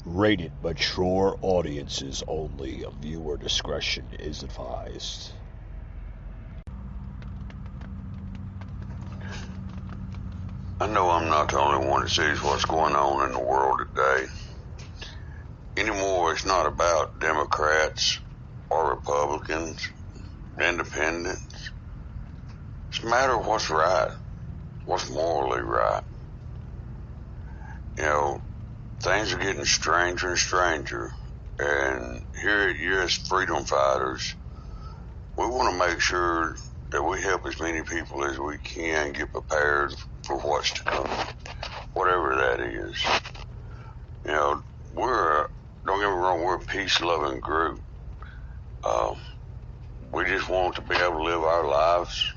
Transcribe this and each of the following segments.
Rated mature audiences only. Viewer discretion is advised. I know I'm not the only one that sees what's going on in the world today. Anymore, it's not about Democrats or Republicans, independents. It's a matter of what's right, what's morally right. You know, things are getting stranger and stranger, and here at U.S. Freedom Fighters, we want to make sure that we help as many people as we can get prepared for what's to come, whatever that is. You know, don't get me wrong, we're a peace-loving group. We just want to be able to live our lives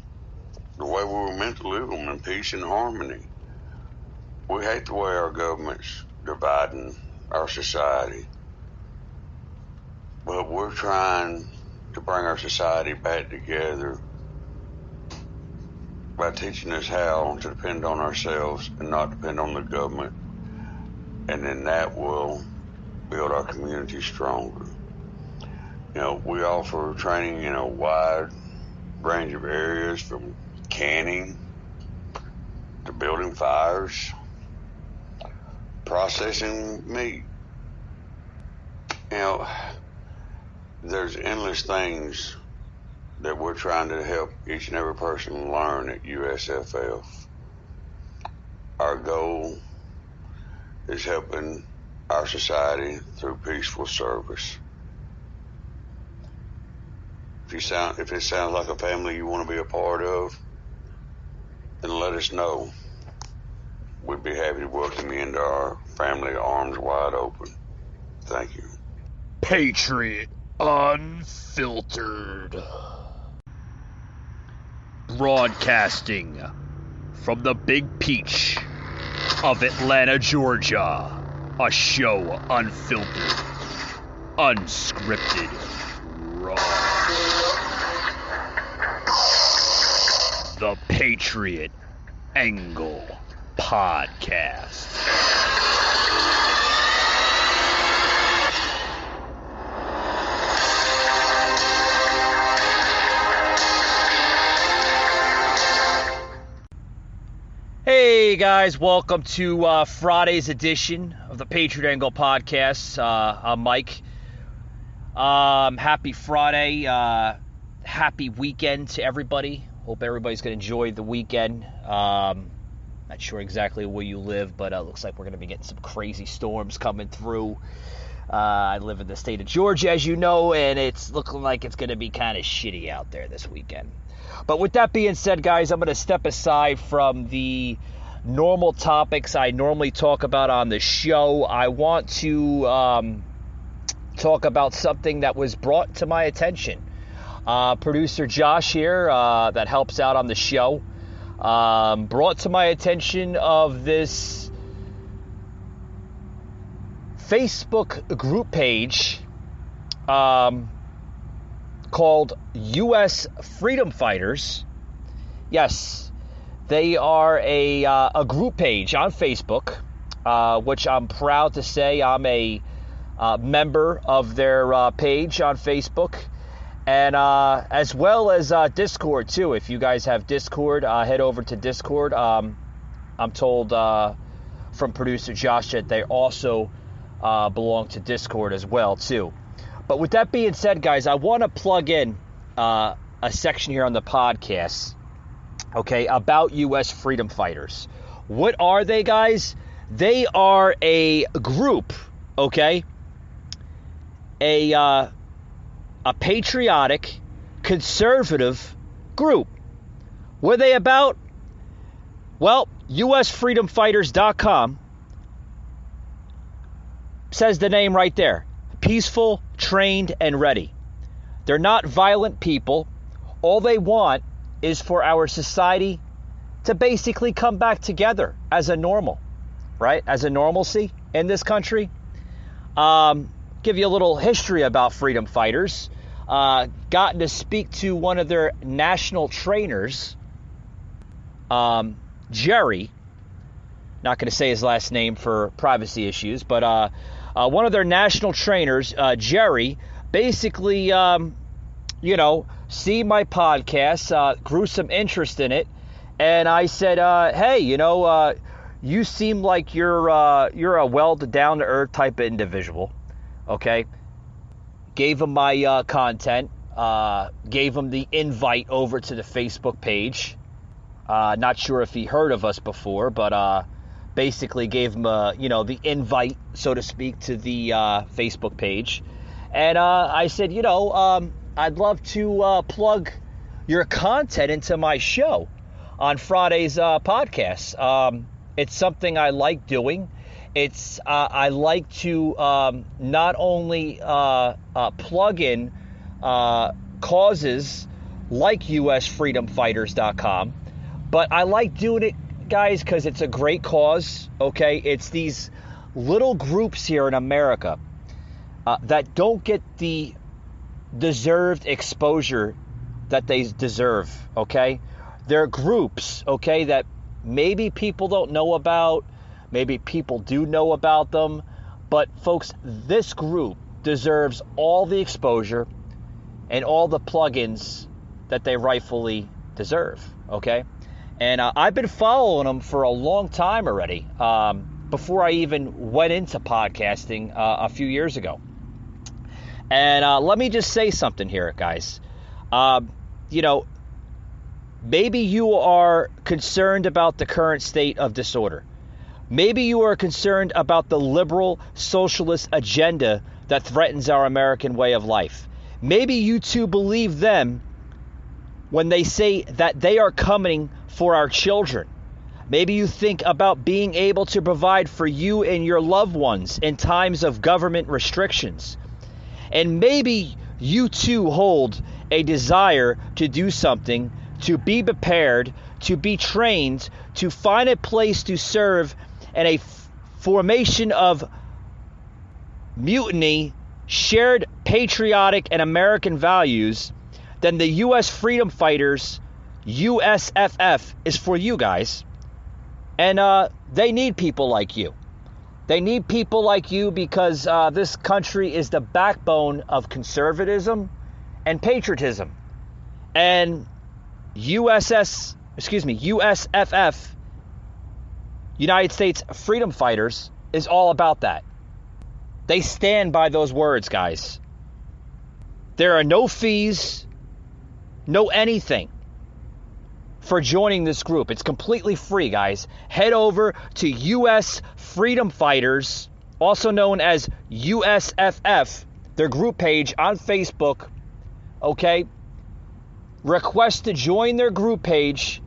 the way we were meant to live them, in peace and harmony. We hate the way our government's dividing our society, but we're trying to bring our society back together by teaching us how to depend on ourselves and not depend on the government, and then that will build our community stronger. You know, we offer training in a wide range of areas, from canning to building fires, processing meat. You know, there's endless things that we're trying to help each and every person learn at USFF. Our goal is helping our society through peaceful service. If it sounds like a family you want to be a part of, then let us know. We'd be happy to welcome you into our family, arms wide open. Thank you. Patriot Unfiltered. Broadcasting from the Big Peach of Atlanta, Georgia. A show unfiltered, unscripted, raw. The Patriot Angle Podcast. Hey guys, welcome to Friday's edition of the Patriot Angle Podcast. I'm Mike. Happy Friday. Happy weekend to everybody. Hope everybody's going to enjoy the weekend. Not sure exactly where you live, but it looks like we're going to be getting some crazy storms coming through. I live in the state of Georgia, as you know, and it's looking like it's going to be kind of shitty out there this weekend. But with that being said, guys, I'm going to step aside from the normal topics I normally talk about on the show. I want to talk about something that was brought to my attention. Producer Josh here, that helps out on the show, brought to my attention of this Facebook group page called U.S. Freedom Fighters. Yes, they are a group page on Facebook, which I'm proud to say I'm a member of their page on Facebook, and as well as Discord too. If you guys have Discord, head over to Discord. I'm told from producer Josh that they also belong to Discord as well too. But with that being said, guys, I want to plug in a section here on the podcast, okay, about U.S. Freedom Fighters. What are they, guys? They are a group, okay, a patriotic, conservative group. What are they about? Well, USFreedomFighters.com says the name right there. Peaceful, trained, and ready. They're not violent people. All they want is for our society to basically come back together as a normal, right? As a normalcy in this country. Give you a little history about Freedom Fighters. Gotten to speak to one of their national trainers, Jerry. Not going to say his last name for privacy issues, but one of their national trainers, Jerry, basically, see my podcast, grew some interest in it, and I said, hey, you seem like you're a down-to-earth type of individual, okay? Gave him my content, gave him the invite over to the Facebook page. Not sure if he heard of us before, but basically gave him the invite, so to speak, to the Facebook page. And I said, I'd love to plug your content into my show on Friday's podcast. It's something I like doing. I like to not only plug in causes like usfreedomfighters.com, but I like doing it, guys, because it's a great cause, okay? It's these little groups here in America that don't get the deserved exposure that they deserve, okay? They're groups, okay, that maybe people don't know about, maybe people do know about them, but folks, this group deserves all the exposure and all the plugins that they rightfully deserve, okay? And I've been following them for a long time already, before I even went into podcasting a few years ago. And let me just say something here, guys. Maybe you are concerned about the current state of disorder. Maybe you are concerned about the liberal socialist agenda that threatens our American way of life. Maybe you too believe them when they say that they are coming for our children. Maybe you think about being able to provide for you and your loved ones in times of government restrictions. And maybe you too hold a desire to do something, to be prepared, to be trained, to find a place to serve in a formation of mutiny, shared patriotic and American values. Then the U.S. Freedom Fighters, USFF, is for you guys. And they need people like you. They need people like you because this country is the backbone of conservatism and patriotism. And USFF, United States Freedom Fighters, is all about that. They stand by those words, guys. There are no fees, no anything for joining this group. It's completely free, guys. Head over to US Freedom Fighters, also known as USFF, their group page on Facebook, okay? Request to join their group page,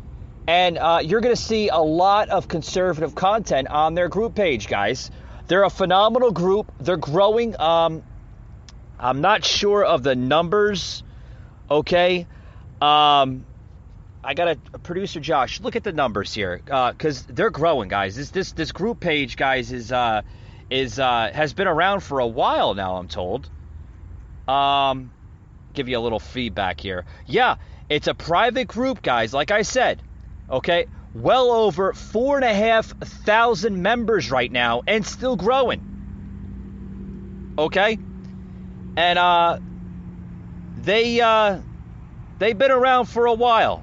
and you're going to see a lot of conservative content on their group page, guys. They're a phenomenal group. They're growing. I'm not sure of the numbers, okay? I got a producer, Josh. Look at the numbers here, because they're growing, guys. This group page, guys, has been around for a while now, I'm told. Give you a little feedback here. Yeah, it's a private group, guys. Like I said, okay, well over 4,500 members right now, and still growing. Okay, and they've been around for a while.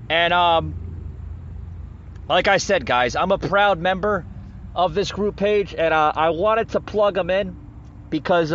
And like I said, guys, I'm a proud member of this group page, and I wanted to plug them in because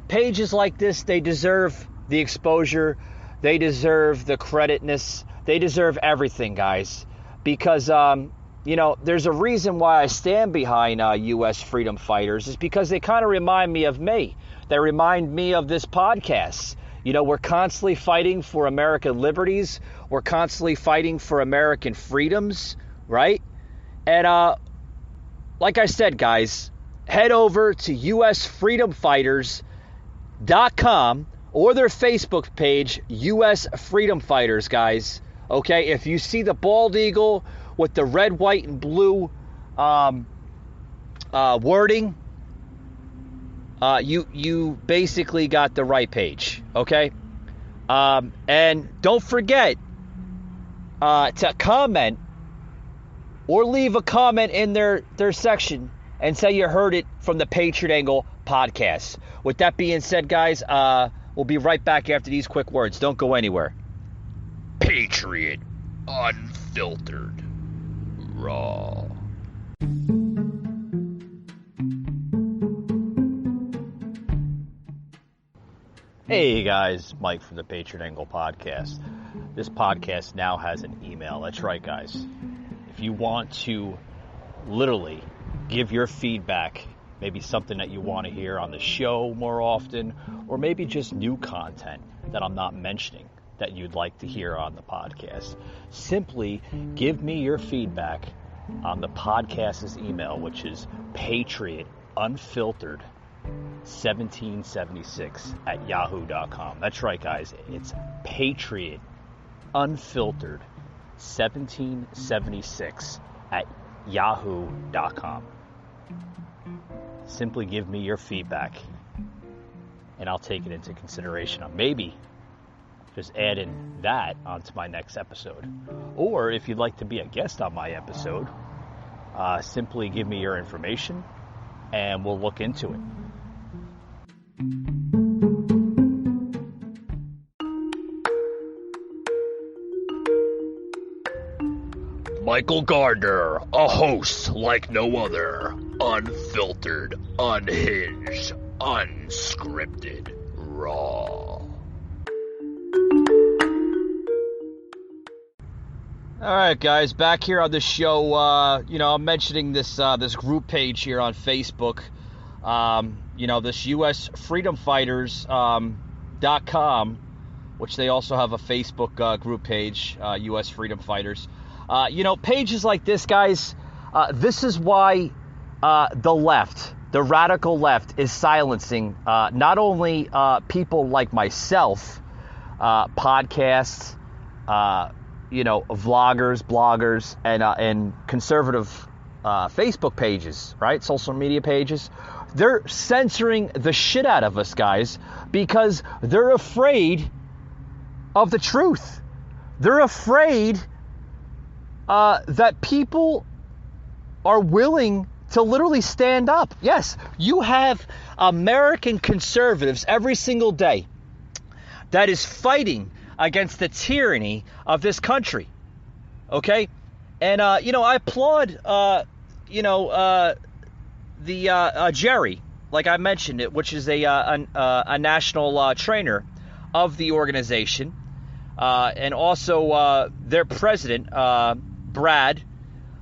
pages like this, they deserve the exposure, they deserve the creditness, they deserve everything, guys, because there's a reason why I stand behind U.S. Freedom Fighters, is because they kind of remind me of me. They remind me of this podcast. We're constantly fighting for American liberties. We're constantly fighting for American freedoms, right? And like I said, guys, head over to usfreedomfighters.com or their Facebook page, US Freedom Fighters, guys. Okay, if you see the bald eagle with the red, white, and blue wording, you basically got the right page, okay? And don't forget to comment or leave a comment in their section and say you heard it from the Patriot Angle podcast. With that being said, guys, we'll be right back after these quick words. Don't go anywhere. Patriot Unfiltered Raw. Hey guys, Mike from the Patriot Angle podcast. This podcast now has an email. That's right, guys. If you want to literally give your feedback, maybe something that you want to hear on the show more often, or maybe just new content that I'm not mentioning that you'd like to hear on the podcast, simply give me your feedback on the podcast's email, which is patriotunfiltered1776@yahoo.com. That's right, guys. It's patriotunfiltered1776@yahoo.com. Simply give me your feedback, and I'll take it into consideration. Maybe just add in that onto my next episode. Or if you'd like to be a guest on my episode, simply give me your information, and we'll look into it. Michael Gardner, a host like no other. Unfiltered, unhinged, unscripted, raw. All right, guys, back here on the show. I'm mentioning this group page here on Facebook. This U.S. Freedom Fighters.com, which they also have a Facebook group page, U.S. Freedom Fighters. Pages like this, guys, this is why the left, the radical left, is silencing not only people like myself, podcasts, vloggers, bloggers, and conservative Facebook pages, right? Social media pages. They're censoring the shit out of us, guys, because they're afraid of the truth. They're afraid that people are willing to literally stand up. Yes, you have American conservatives every single day that is fighting against the tyranny of this country. Okay? And, I applaud, Jerry, like I mentioned it, which is a national trainer of the organization, and also their president, Brad,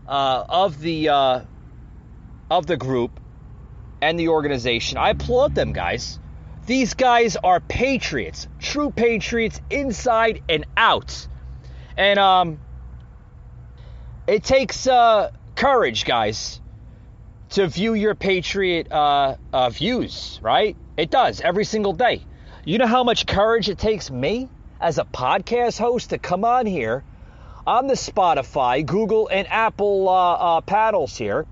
of the group and the organization. I applaud them, guys. These guys are patriots, true patriots, inside and out. And it takes courage, guys, to view your patriot views, right? It does, every single day. You know how much courage it takes me as a podcast host to come on here on the Spotify, Google, and Apple panels here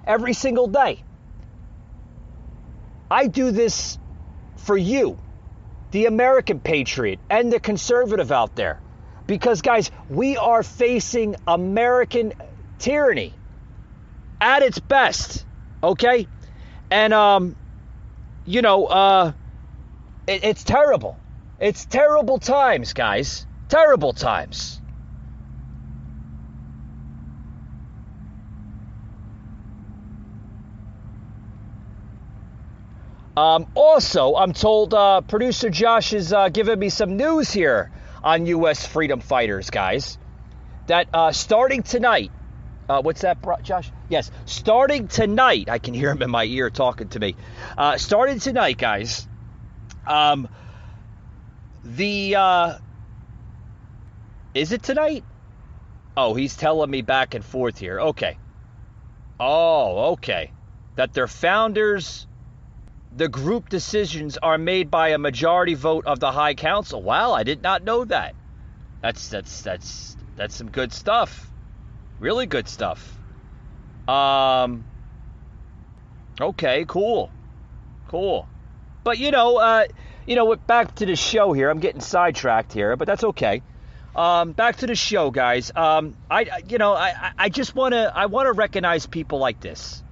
every single day. I do this for you, the American patriot and the conservative out there. Because, guys, we are facing American tyranny at its best, okay? And, it's terrible. It's terrible times, guys. Terrible times. Also, I'm told producer Josh is giving me some news here on U.S. Freedom Fighters, guys, that starting tonight, what's that, Josh? Yes, starting tonight, I can hear him in my ear talking to me. Starting tonight, guys, is it tonight? Oh, he's telling me back and forth here. Okay. Oh, okay. That their founders, the group decisions are made by a majority vote of the High Council. Wow, I did not know that. That's some good stuff. Really good stuff. Okay, cool. But back to the show here. I'm getting sidetracked here, but that's okay. Back to the show, guys. I just want to recognize people like this.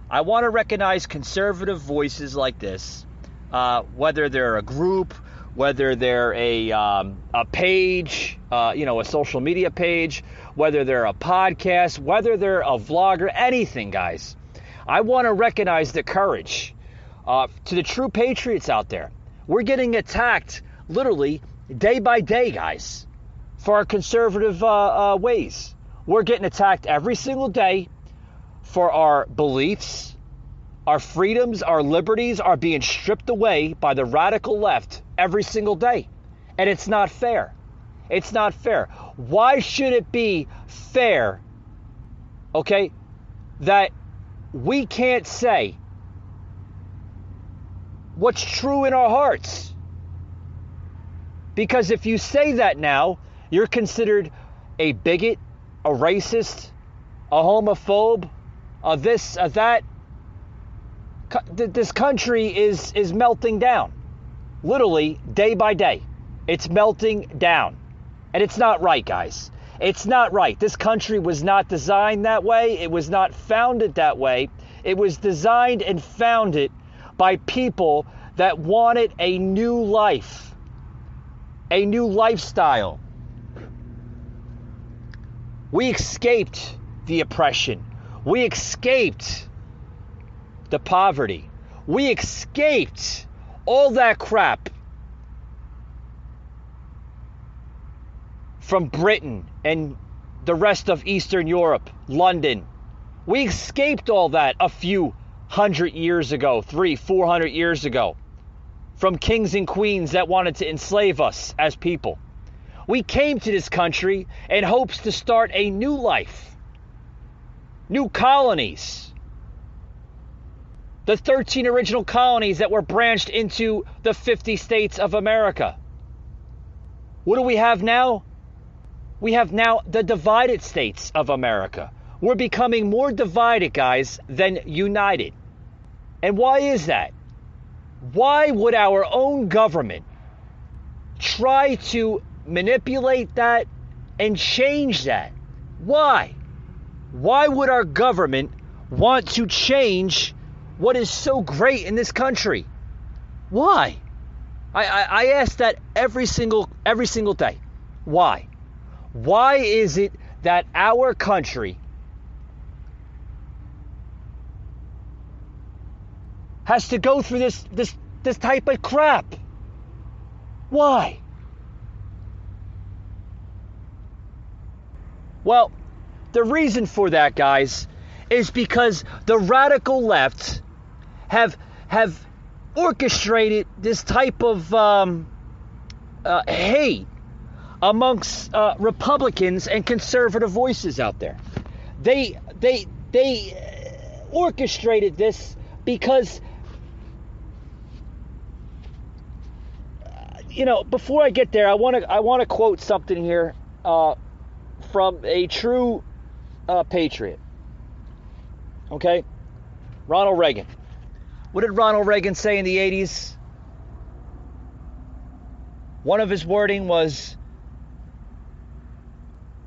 I want to recognize conservative voices like this, whether they're a group, whether they're a page, a social media page, whether they're a podcast, whether they're a vlogger, anything, guys. I want to recognize the courage to the true patriots out there. We're getting attacked literally day by day, guys, for our conservative ways. We're getting attacked every single day for our beliefs. Our freedoms, our liberties are being stripped away by the radical left every single day. And it's not fair. It's not fair. Why should it be fair, okay, that we can't say what's true in our hearts? Because if you say that now, you're considered a bigot, a racist, a homophobe, a this, a that. This country is melting down, literally day by day. It's melting down, and it's not right, guys. It's not right. This country was not designed that way. It was not founded that way. It was designed and founded by people that wanted a new life, a new lifestyle. We escaped the oppression. We escaped the poverty. We escaped all that crap from Britain and the rest of Eastern Europe, London. We escaped all that a few 100 years ago, 300-400 years ago, from kings and queens that wanted to enslave us as people. We came to this country in hopes to start a new life, new colonies. The 13 original colonies that were branched into the 50 states of America. What do we have now? We have now the divided states of America. We're becoming more divided, guys, than united. And why is that? Why would our own government try to manipulate that and change that? Why? Why would our government want to change what is so great in this country? Why? I ask that every single day. Why? Why is it that our country has to go through this type of crap? Why? Well, the reason for that, guys, is because the radical left have orchestrated this type of hate amongst Republicans and conservative voices out there. They orchestrated this because, before I get there, I want to quote something here from a true patriot. Okay? Ronald Reagan. What did Ronald Reagan say in the 80s? One of his wording was,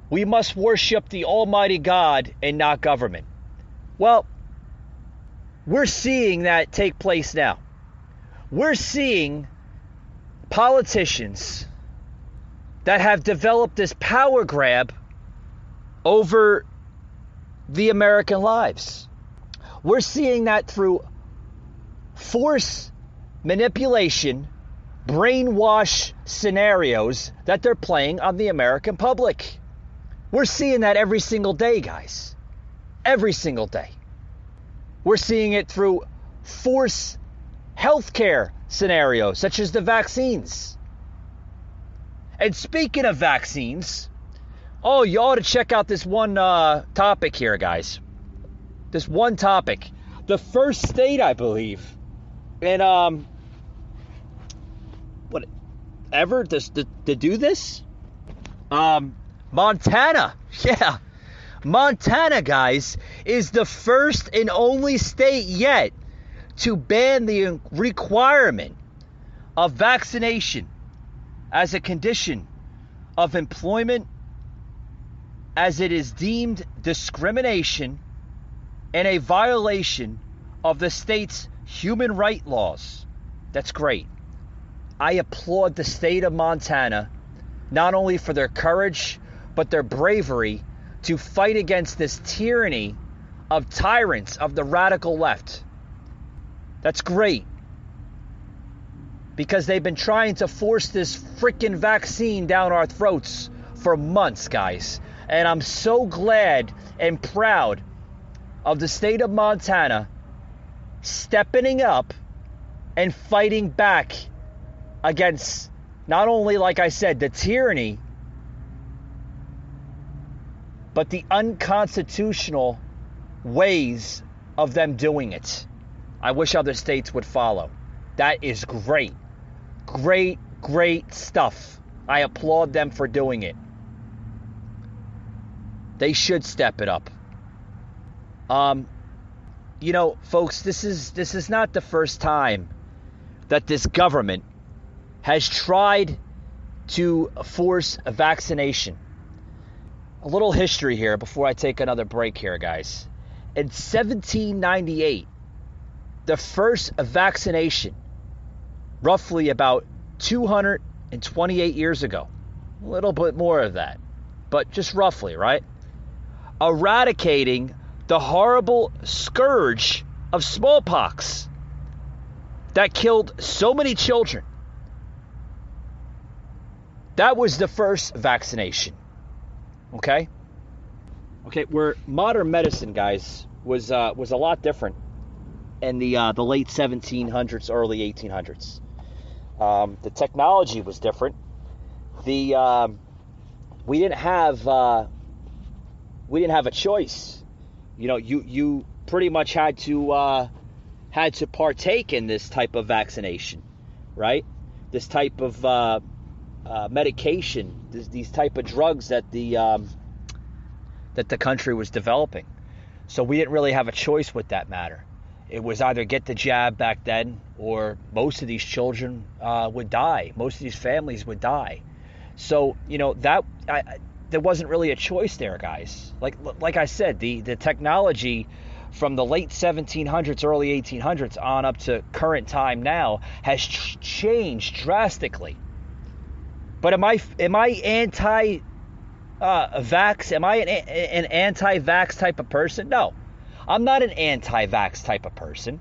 "We must worship the Almighty God and not government." Well, we're seeing that take place now. We're seeing politicians that have developed this power grab over the American lives. We're seeing that through force, manipulation, brainwash scenarios that they're playing on the American public. We're seeing that every single day, guys. Every single day. We're seeing it through force healthcare scenarios, such as the vaccines. And speaking of vaccines, you ought to check out this one topic here, guys. This one topic. The first state, I believe, and whatever to do this, Montana. Yeah, Montana, guys, is the first and only state yet to ban the requirement of vaccination as a condition of employment as it is deemed discrimination and a violation of the state's human rights laws. That's great. I applaud the state of Montana, not only for their courage, but their bravery to fight against this tyranny of tyrants of the radical left. That's great. Because they've been trying to force this freaking vaccine down our throats for months, guys. And I'm so glad and proud of the state of Montana stepping up and fighting back against not only, like I said, the tyranny, but the unconstitutional ways of them doing it. I wish other states would follow. That is great. Great, great stuff. I applaud them for doing it. They should step it up. You know, folks, this is not the first time that this government has tried to force a vaccination. A little history here before I take another break here, guys. In 1798, the first vaccination, roughly about 228 years ago, a little bit more of that, but just roughly, right? Eradicating the horrible scourge of smallpox that killed so many children. That was the first vaccination. Okay, where modern medicine, guys, was a lot different in the late 1700s, early 1800s. The technology was different. We didn't have a choice. You know, you pretty much had to partake in this type of vaccination, right? This type of medication, these type of drugs that the country was developing. So we didn't really have a choice with that matter. It was either get the jab back then, or most of these children would die. Most of these families would die. So, you know, there wasn't really a choice there, guys. Like I said, the technology from the late 1700s, early 1800s on up to current time now has changed drastically. But am I anti-vax? Am I an anti-vax type of person? No, I'm not an anti-vax type of person.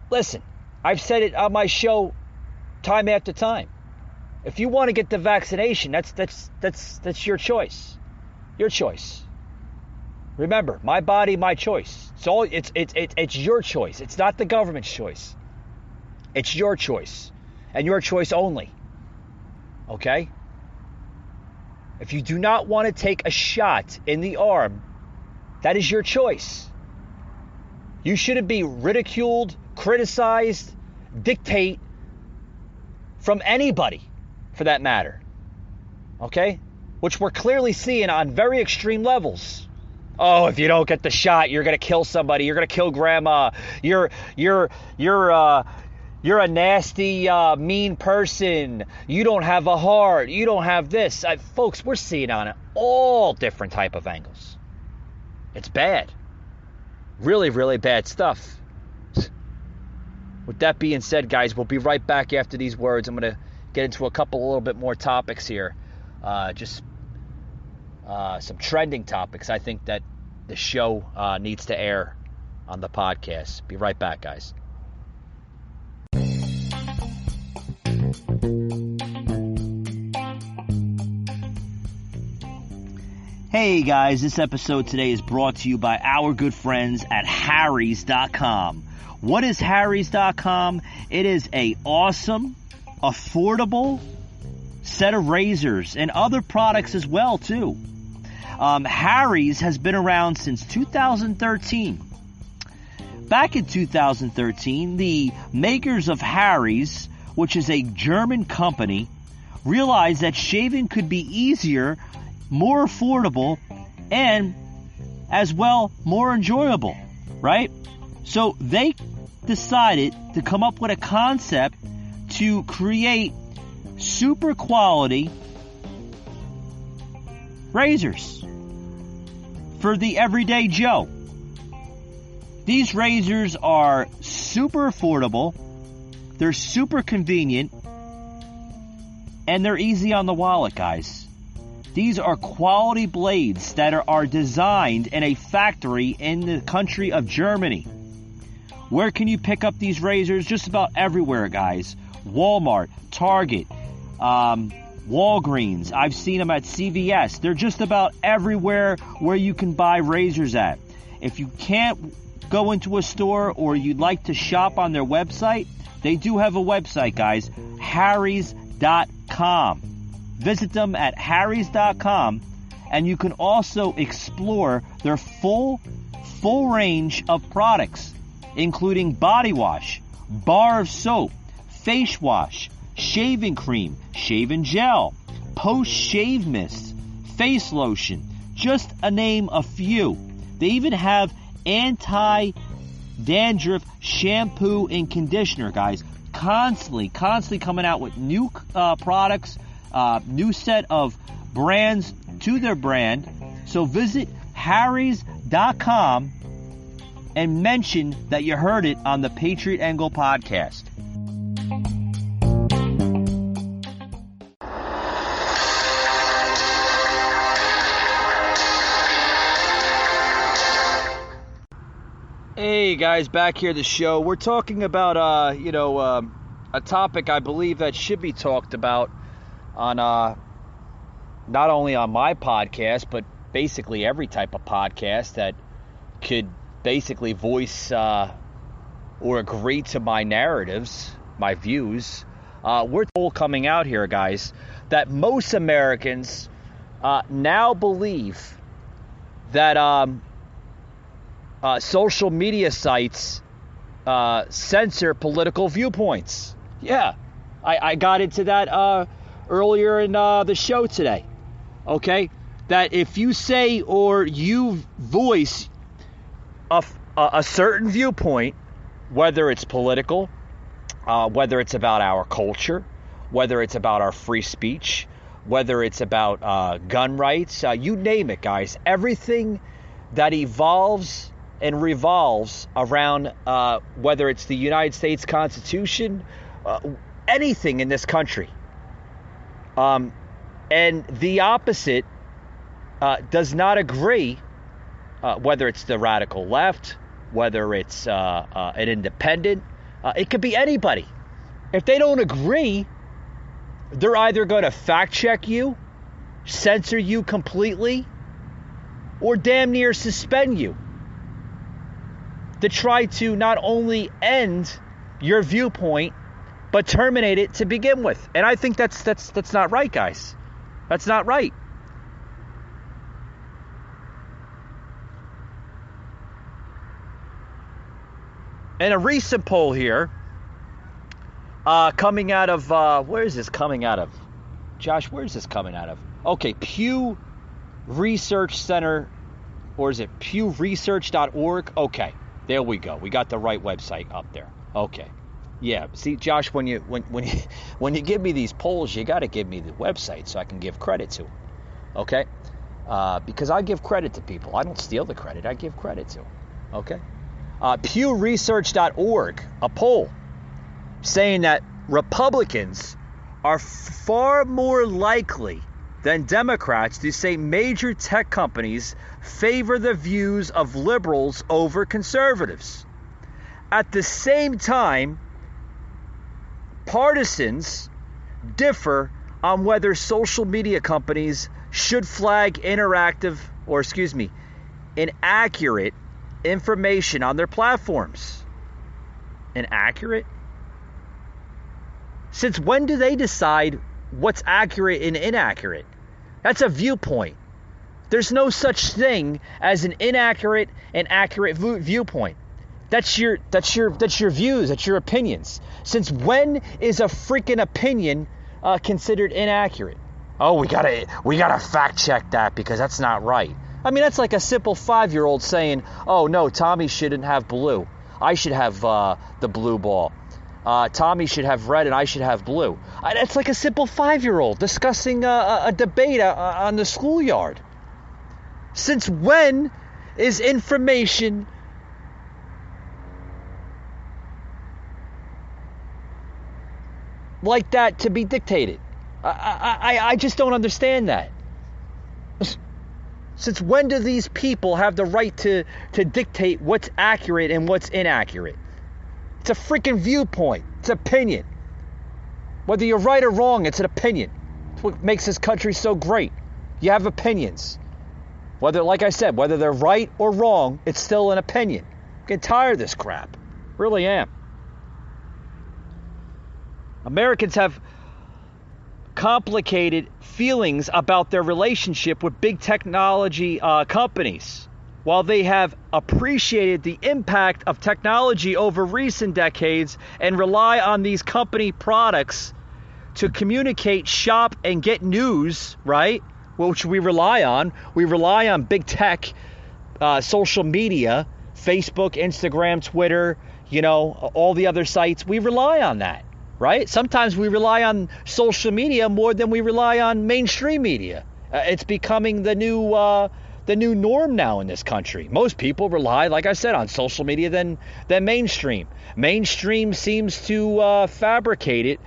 Listen, I've said it on my show time after time. If you want to get the vaccination, that's your choice. Your choice. Remember, my body, my choice. It's your choice. It's not the government's choice. It's your choice. And your choice only. Okay? If you do not want to take a shot in the arm, that is your choice. You shouldn't be ridiculed, criticized, dictate from anybody, for that matter. Okay? Which we're clearly seeing on very extreme levels. Oh, if you don't get the shot, you're going to kill somebody. You're going to kill grandma. You're a nasty, mean person. You don't have a heart. You don't have this. Folks, we're seeing on all different type of angles. It's bad. Really, really bad stuff. With that being said, guys, we'll be right back after these words. I'm going to get into a little bit more topics here. Just some trending topics I think that the show needs to air on the podcast. Be right back, guys. Hey guys, this episode today is brought to you by our good friends at Harry's.com. What is Harry's.com? It is a awesome, affordable set of razors and other products as well too. Harry's has been around since 2013. Back in 2013, the makers of Harry's, which is a German company, realized that shaving could be easier, more affordable, and as well more enjoyable, right? So they decided to come up with a concept to create super quality razors for the everyday Joe. These razors are super affordable, they're super convenient, and they're easy on the wallet, guys. These are quality blades that are designed in a factory in the country of Germany. Where can you pick up these razors? Just about everywhere, guys. Walmart, Target, Walgreens. I've seen them at CVS. They're just about everywhere where you can buy razors at. If you can't go into a store or you'd like to shop on their website, they do have a website, guys. Harrys.com. Visit them at harrys.com, and you can also explore their full range of products, including body wash, bar of soap, face wash, shaving cream, shaving gel, post-shave mist, face lotion, just to name a few. They even have anti-dandruff shampoo and conditioner, guys. Constantly coming out with new products, new set of brands to their brand. So visit harrys.com and mention that you heard it on the Patriot Angle podcast. Hey guys, back here at the show. We're talking about a topic I believe that should be talked about on not only on my podcast, but basically every type of podcast that could basically voice or agree to my narratives, my views. We're all coming out here, guys, that most Americans now believe that social media sites censor political viewpoints. Yeah, I got into that earlier in the show today. Okay, that if you say or you voice a certain viewpoint, whether it's political, whether it's about our culture, whether it's about our free speech, whether it's about gun rights, you name it, guys. Everything that evolves and revolves around whether it's the United States Constitution, anything in this country. And the opposite does not agree, whether it's the radical left, whether it's an independent. It could be anybody. If they don't agree, they're either going to fact check you, censor you completely, or damn near suspend you to try to not only end your viewpoint, but terminate it to begin with. And I think that's not right, guys. That's not right. And a recent poll here, coming out of, where is this coming out of? Josh, where is this coming out of? Okay, Pew Research Center, or is it pewresearch.org? Okay, there we go. We got the right website up there. Okay. Yeah, see, Josh, when you give me these polls, you got to give me the website so I can give credit to them. Okay? Because I give credit to people. I don't steal the credit. I give credit to them. Okay? pewresearch.org, a poll saying that Republicans are far more likely than Democrats to say major tech companies favor the views of liberals over conservatives. At the same time, partisans differ on whether social media companies should flag inaccurate information on their platforms. Inaccurate? Since when do they decide what's accurate and inaccurate? That's a viewpoint. There's no such thing as an inaccurate and accurate viewpoint. That's your views, that's your opinions. Since when is a freaking opinion considered inaccurate? Oh, we gotta fact check that because that's not right. I mean, that's like a simple 5-year-old saying, "Oh no, Tommy shouldn't have blue. I should have the blue ball." Tommy should have red and I should have blue. It's like a simple 5-year-old discussing a debate on the schoolyard. Since when is information like that to be dictated? I just don't understand that. Since when do these people have the right to dictate what's accurate and what's inaccurate? It's a freaking viewpoint. It's opinion. Whether you're right or wrong, it's an opinion. It's what makes this country so great. You have opinions. Whether, like I said, whether they're right or wrong, it's still an opinion. I'm getting tired of this crap. Really am. Americans have complicated feelings about their relationship with big technology companies. While they have appreciated the impact of technology over recent decades and rely on these company products to communicate, shop, and get news, right? Which we rely on big tech, social media, Facebook, Instagram, Twitter, all the other sites. We rely on that, right? Sometimes we rely on social media more than we rely on mainstream media. It's becoming the new norm now in this country. Most people rely, like I said, on social media than mainstream. Mainstream seems to fabricate it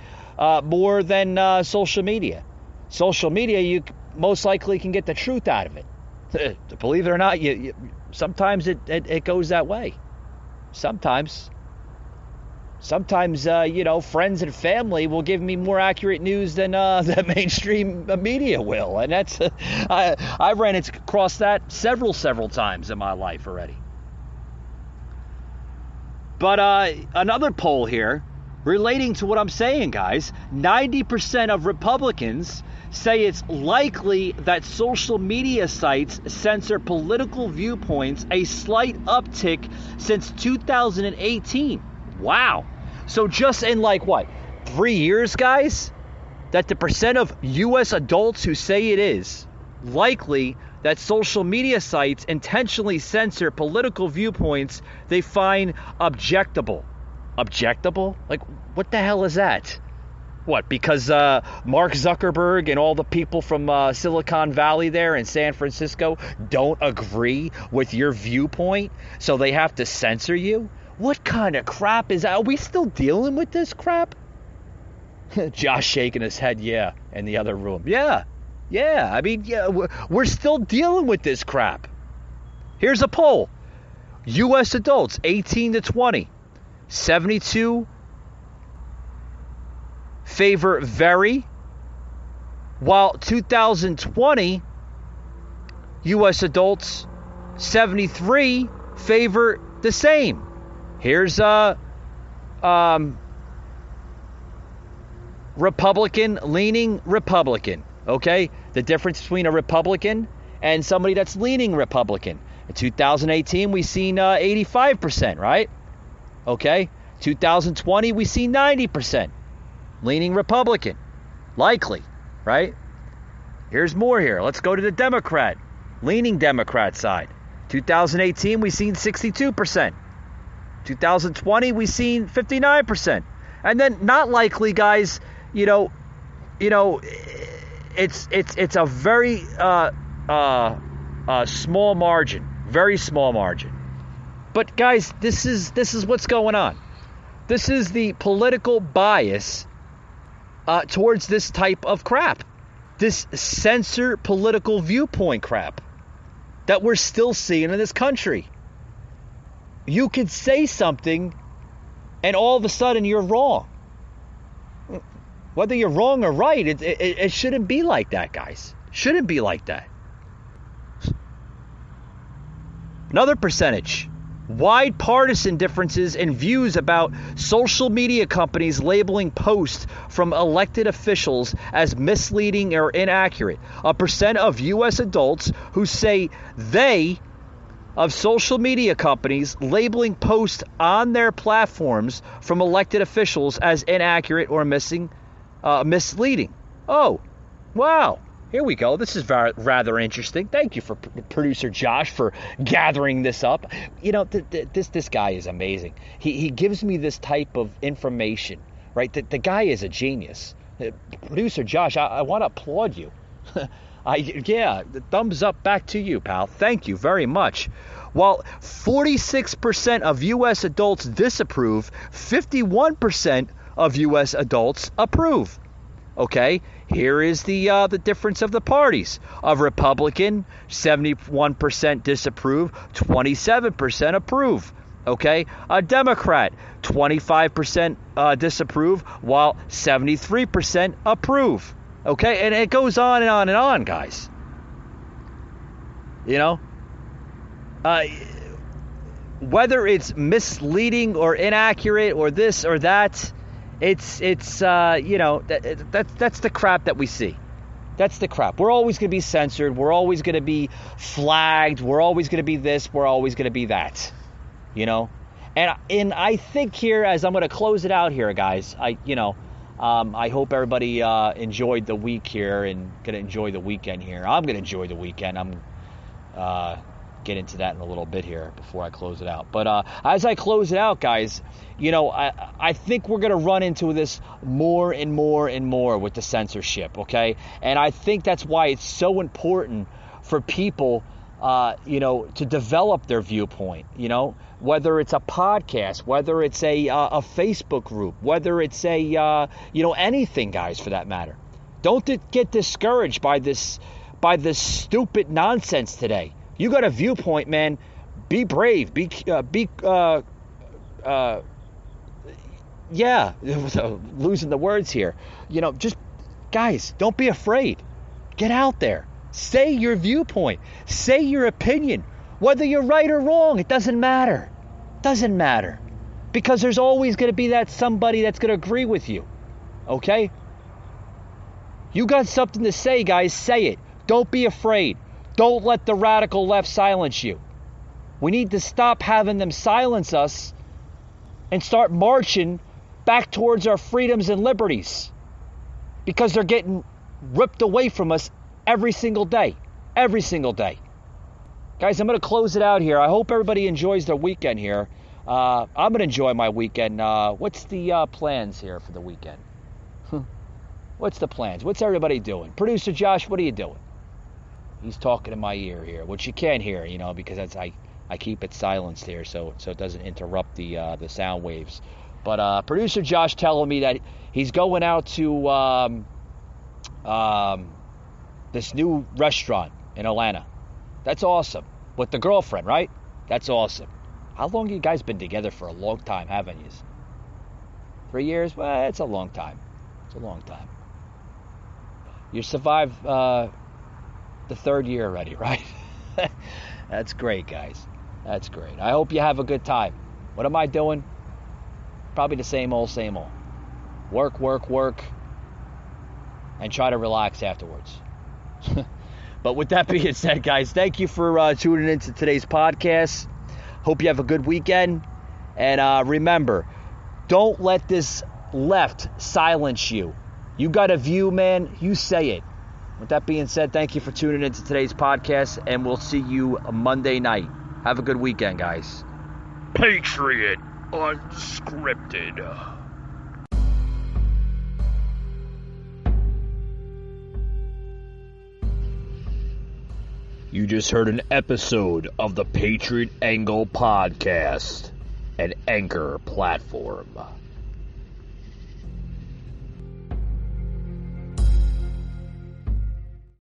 more than social media. Social media, you most likely can get the truth out of it. Believe it or not, sometimes it goes that way. Sometimes, friends and family will give me more accurate news than the mainstream media will, and that's I've ran across that several times in my life already. But another poll here relating to what I'm saying, guys: 90% of Republicans say it's likely that social media sites censor political viewpoints, a slight uptick since 2018. Wow. So just in 3 years, guys, that the percent of U.S. adults who say it is likely that social media sites intentionally censor political viewpoints they find objectable. Objectable? What the hell is that? What, because Mark Zuckerberg and all the people from Silicon Valley there in San Francisco don't agree with your viewpoint, so they have to censor you? What kind of crap is that? Are we still dealing with this crap? Josh shaking his head, yeah, in the other room. Yeah, I mean, we're still dealing with this crap. Here's a poll. U.S. adults 18 to 20, 72 favor very, while 2020 U.S. adults 73 favor the same. Here's Republican, leaning Republican, okay? The difference between a Republican and somebody that's leaning Republican. In 2018, we seen 85%, right? Okay? 2020, we see 90%. Leaning Republican. Likely, right? Here's more here. Let's go to the Democrat. Leaning Democrat side. 2018, we seen 62%. 2020, we seen 59%. And then not likely, guys, it's a very small margin. Very small margin. But guys, this is what's going on. This is the political bias towards this type of crap. This censor political viewpoint crap that we're still seeing in this country. You could say something and all of a sudden you're wrong. Whether you're wrong or right, it shouldn't be like that, guys. Shouldn't be like that. Another percentage. Wide partisan differences in views about social media companies labeling posts from elected officials as misleading or inaccurate. A percent of U.S. adults who say they of social media companies labeling posts on their platforms from elected officials as inaccurate or misleading. Oh, wow. Here we go. This is rather interesting. Thank you for producer Josh for gathering this up. You know, this guy is amazing. He gives me this type of information, right? The guy is a genius. Producer Josh, I want to applaud you. The thumbs up back to you, pal. Thank you very much. While 46% of U.S. adults disapprove, 51% of U.S. adults approve. Okay, here is the difference of the parties. Of Republican, 71% disapprove, 27% approve. Okay, a Democrat, 25% disapprove, while 73% approve. Okay, and it goes on and on and on, guys. You know, whether it's misleading or inaccurate or this or that, it's you know, that's the crap that we see. That's the crap. We're always going to be censored. We're always going to be flagged. We're always going to be this. We're always going to be that. You know, and I think here, as I'm going to close it out here, guys, I hope everybody enjoyed the week here and going to enjoy the weekend here. I'm going to enjoy the weekend. I'm get into that in a little bit here before I close it out. But as I close it out, guys, you know, I think we're going to run into this more and more and more with the censorship, okay? And I think that's why it's so important for people, you know, to develop their viewpoint, you know, whether it's a podcast, whether it's a Facebook group, whether it's a, you know, anything, guys, for that matter. Don't get discouraged by this stupid nonsense today. You got a viewpoint, man. Be brave. Losing the words here. You know, just, guys, don't be afraid. Get out there. Say your viewpoint. Say your opinion. Whether you're right or wrong, it doesn't matter. Doesn't matter. Because there's always going to be that somebody that's going to agree with you. Okay? You got something to say, guys. Say it. Don't be afraid. Don't let the radical left silence you. We need to stop having them silence us and start marching back towards our freedoms and liberties, because they're getting ripped away from us every single day. Every single day. Guys, I'm going to close it out here. I hope everybody enjoys their weekend here. I'm going to enjoy my weekend. What's the plans here for the weekend? What's the plans? What's everybody doing? Producer Josh, what are you doing? He's talking in my ear here, which you can't hear, you know, because I keep it silenced here so it doesn't interrupt the sound waves. But producer Josh telling me that he's going out to this new restaurant in Atlanta. That's awesome. With the girlfriend, right? That's awesome. How long have you guys been together? For a long time, haven't you? 3 years? Well, it's a long time. It's a long time. You survived the third year already, right? That's great, guys. That's great. I hope you have a good time. What am I doing? Probably the same old, same old. Work, work, work, and try to relax afterwards. But with that being said, guys, thank you for tuning into today's podcast. Hope you have a good weekend. And remember, don't let this left silence you. You got a view, man. You say it. With that being said, thank you for tuning into today's podcast, and we'll see you Monday night. Have a good weekend, guys. Patriot Unscripted. You just heard an episode of the Patriot Angle Podcast, an Anchor platform.